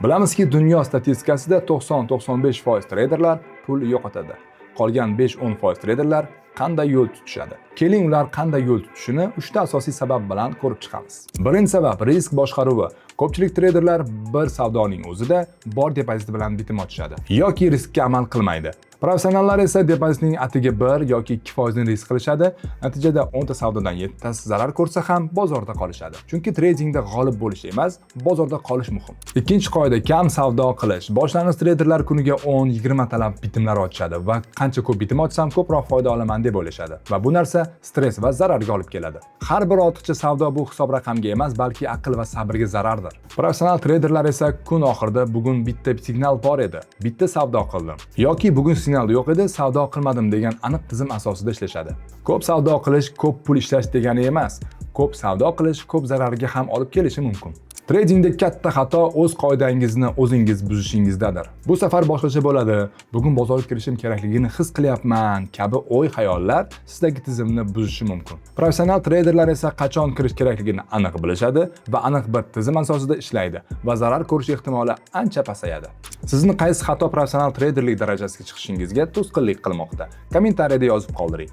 Bilamizki, dunyo statistikasida 90-95% treyderlar pul yo'qotadi. Qolgan 5-10% treyderlar qanday yo'l tutishadi? Keling, ular qanday yo'l tutishini 3 ta asosiy sabab bilan ko'rib chiqamiz. Birinchi sabab risk boshqaruvi. Ko'pchilik treyderlar bir savdoning o'zida bor depozit bilan bitim ochishadi yoki riskka amal qilmaydi. Professionallar esa depozitning atiga 1 yoki 2% ni risk qilishadi. Natijada 10 ta savdodan 7 tasi zarar ko'rsa ham bozorda qolishadi. Chunki tradingda g'olib bo'lish emas, bozorda qolish muhim. Ikkinchi qoida kam savdo qilish. Boshlang'ich treyderlar kuniga 10-20 talab bitimlar ochishadi va qancha ko'p bitim ochsam ko'proq foyda olaman deb o'ylashadi va bu narsa stress va zararga olib keladi. Har bir ortiqcha savdo bu hisob raqamga emas, balki aql va sabrga zarardir. Professional treyderlar esa kun oxirida bugun bitta signal bor edi, bitta savdo qildim yoki bugun signal yo'q edi, savdo qilmadim degan aniq tizim asosida ishlashadi. Ko'p savdo qilish ko'p pul ishlash degani emas. Ko'p savdo qilish ko'p zararga ham olib kelishi mumkin. Tradingda katta xato o'z qoidangizni o'zingiz buzishingizdadir. Bu safar boshqacha bo'ladi. Bugun bozorga kirishim kerakligini his qilyapman kabi o'y-xayollar sizdagi tizimni buzishi mumkin. Professional treyderlar esa qachon kirish kerakligini aniq bilishadi va aniq bir tizim asosida ishlaydi va zarar ko'rish ehtimoli ancha pasayadi. Sizni qaysi xato professional treyderlik darajasiga chiqishingizga to'sqinlik qilmoqda? Kommentariyada yozib qoldiring.